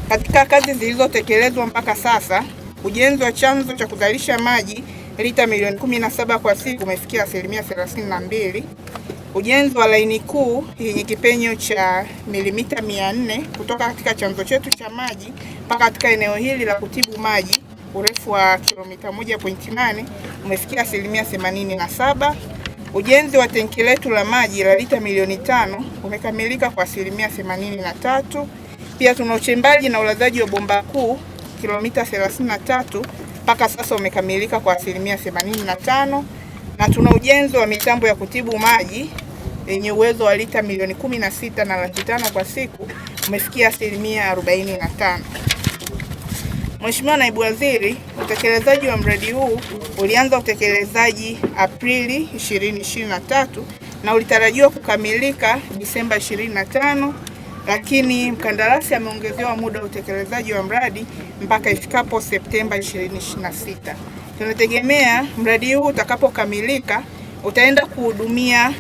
Katika kazi zilizotekelezwa mpaka sasa, ujenzi wa chanzo cha kuzalisha maji lita milioni 17 kwa siku umefikia 32%. Ujenzi wa laini kuu yenye kipenyo cha milimita 400 kutoka katika chanzo chetu cha maji mpaka katika eneo hili la kutibu maji, urefu wa kilomita 1.8 umefikia 87%. Ujenzi wa tenki letu la maji la lita milioni 5 umekamilika kwa 83%. Pia tuna uchimbaji na ulazaji wa bomba kuu kilomita 33 mpaka sasa umekamilika kwa 85%, na tuna ujenzi wa mitambo ya kutibu maji yenye uwezo wa lita milioni 16 na laki 5 kwa siku umefikia 45%. Mheshimiwa Naibu Waziri, utekelezaji wa mradi huu ulianza utekelezaji Aprili 2023 na ulitarajiwa kukamilika Disemba 25, lakini mkandarasi ameongezewa muda wa utekelezaji wa mradi mpaka ifikapo Septemba 2026. Tunategemea mradi huu utakapokamilika utaenda kuhudumia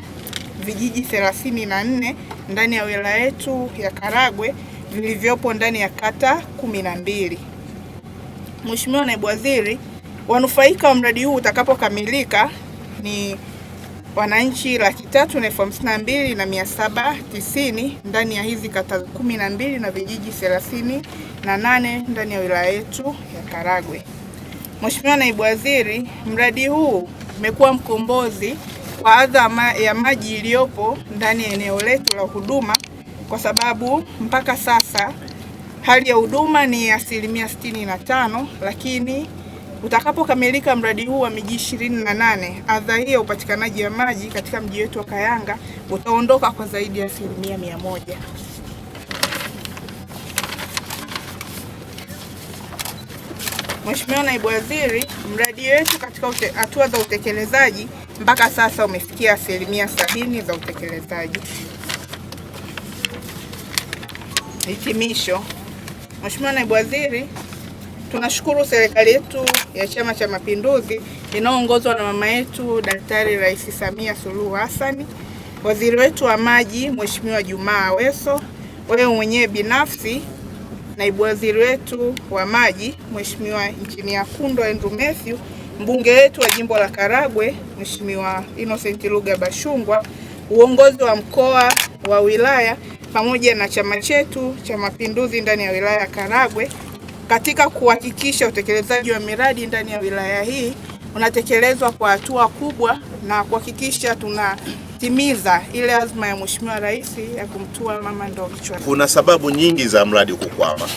vijiji 34 ndani ya wilaya yetu ya Karagwe vilivyopo ndani ya kata 12. Mheshimiwa Naibu Waziri, wanufaika wa mradi huu utakapokamilika ni wananchi 352,790 ndani ya hizi kata 12 na vijiji 38 ndani ya wilaya yetu ya Karagwe. Mheshimiwa Naibu Waziri, mradi huu umekuwa mkombozi kwa adha ya maji iliyopo ndani ya eneo letu la huduma, kwa sababu mpaka sasa hali ya huduma ni 65%, lakini utakapokamilika mradi huu wa miji 28, adha hii ya upatikanaji wa maji katika mji wetu wa Kayanga utaondoka kwa zaidi ya 100%. Mheshimiwa Naibu Waziri, mradi wetu katika hatua za utekelezaji mpaka sasa umefikia 70% za utekelezaji. Hitimisho. Mheshimiwa Naibu Waziri, tunashukuru serikali yetu ya Chama cha Mapinduzi inayoongozwa na mama yetu Daktari Rais Samia Suluhu Hassan, waziri wetu wa maji Mheshimiwa Juma Aweso, wewe mwenyewe binafsi, naibu waziri wetu wa maji Mheshimiwa Injinia Kundo Andrew Mathew, mbunge wetu wa jimbo la Karagwe Mheshimiwa Innocent Luga Bashungwa, uongozi wa mkoa wa wilaya pamoja na chama chetu cha Mapinduzi ndani ya wilaya ya Karagwe katika kuhakikisha utekelezaji wa miradi ndani ya wilaya hii unatekelezwa kwa hatua kubwa na kuhakikisha tunatimiza ile azma ya Mheshimiwa Rais ya kumtua mama ndoo kichwani. Kuna sababu nyingi za mradi kukwama.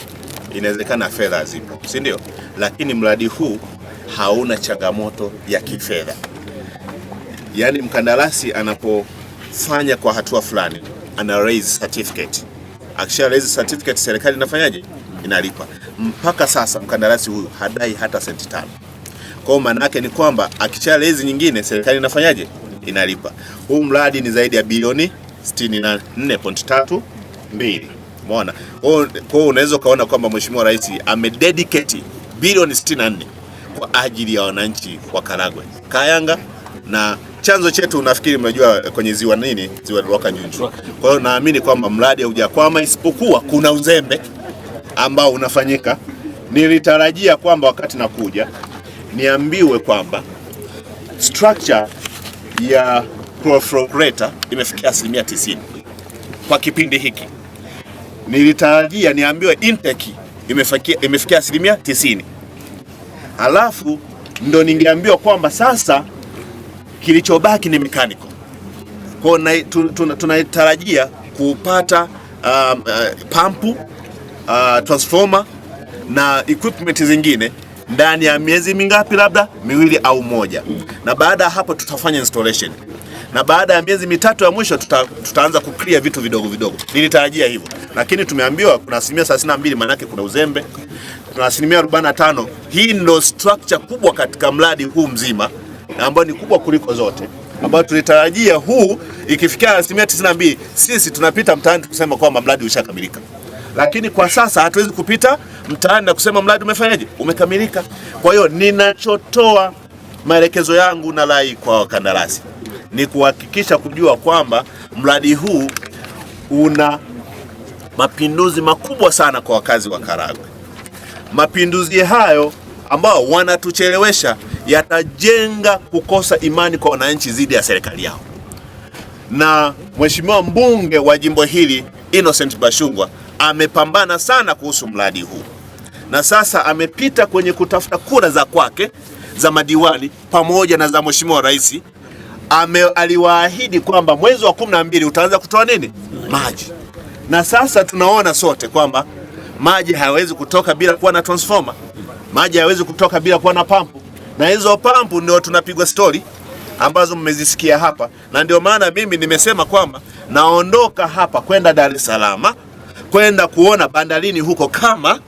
Inawezekana fedha zipo, si ndio? Lakini mradi huu hauna changamoto ya kifedha. Yaani mkandarasi anapofanya kwa hatua fulani ana raise certificate. Akisha raise certificate, serikali inafanyaje? Inalipa. Mpaka sasa mkandarasi huyu hadai hata senti 5. Kwa maana yake ni kwamba akisha raise nyingine, serikali inafanyaje? Inalipa. Huu mradi ni zaidi ya bilioni 64.32. Umeona? Kwa unaweza kaona kwamba Mheshimiwa Rais amededicate bilioni 64 kwa ajili ya wananchi wa Karagwe, Kayanga na chanzo chetu. Nafikiri mnajua kwenye ziwa nini, ziwa Rwakanyunju. Kwa hiyo naamini kwamba mradi haujakwama, isipokuwa kuna uzembe ambao unafanyika. Nilitarajia kwamba wakati nakuja niambiwe kwamba structure ya chlorofluorinator imefikia 90% kwa kipindi hiki. Nilitarajia niambiwe intake imefikia 90%. Halafu ndo ningeambiwa kwamba sasa kilichobaki ni mechanical. Kwa tunatarajia kupata pampu, transformer na equipment zingine ndani ya miezi mingapi, labda 2 au 1. Na baada ya hapo tutafanya installation. Na baada ya miezi 3 ya mwisho tutaanza kuclear vitu vidogo vidogo. Nilitarajia hivyo. Lakini tumeambiwa kuna 32%, maana yake kuna uzembe. Tuna 45%. Hii ndio structure kubwa katika mradi huu mzima, ambayo ni kubwa kuliko zote, ambayo tulitarajia huu ikifikia 92% sisi tunapita mtaani kusema kwamba mradi ushakamilika. Lakini kwa sasa hatuwezi kupita mtaani na kusema mradi umefanyaje? Umekamilika. Kwa hiyo ninachotoa maelekezo yangu na rai kwa wakandarasi ni kuhakikisha kujua kwamba mradi huu una mapinduzi makubwa sana kwa wakazi wa Karagwe. Mapinduzi hayo ambao wanatuchelewesha yatajenga kukosa imani kwa wananchi dhidi ya serikali yao. Na mheshimiwa mbunge wa jimbo hili Innocent Bashungwa amepambana sana kuhusu mradi huu, na sasa amepita kwenye kutafuta kura za kwake za madiwani pamoja na za mheshimiwa rais. Aliwaahidi kwamba mwezi wa 12 utaanza kutoa nini? Maji. Na sasa tunaona sote kwamba maji hayawezi kutoka bila kuwa na transformer. Maji hayawezi kutoka bila kuwa na pampu. Na hizo pampu ndio tunapigwa story ambazo mmezisikia hapa. Na ndio maana mimi nimesema kwamba naondoka hapa kwenda Dar es Salaam, kwenda kuona bandarini huko kama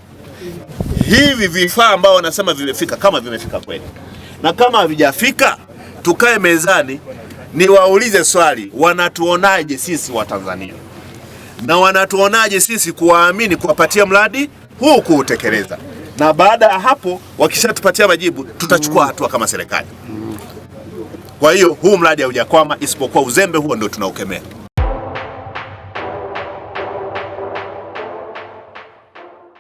hivi vifaa ambao wanasema vimefika, kama vimefika kweli. Na kama havijafika, tukae mezani niwaulize swali, wanatuonaje sisi wa Tanzania? Na wanatuonaje sisi kuwaamini kuwapatia mradi huu kuutekeleza? Na baada ya hapo wakishatupatia majibu, tutachukua hatua kama serikali. Kwa hiyo huu mradi haujakwama, isipokuwa uzembe huo ndio tunaukemea.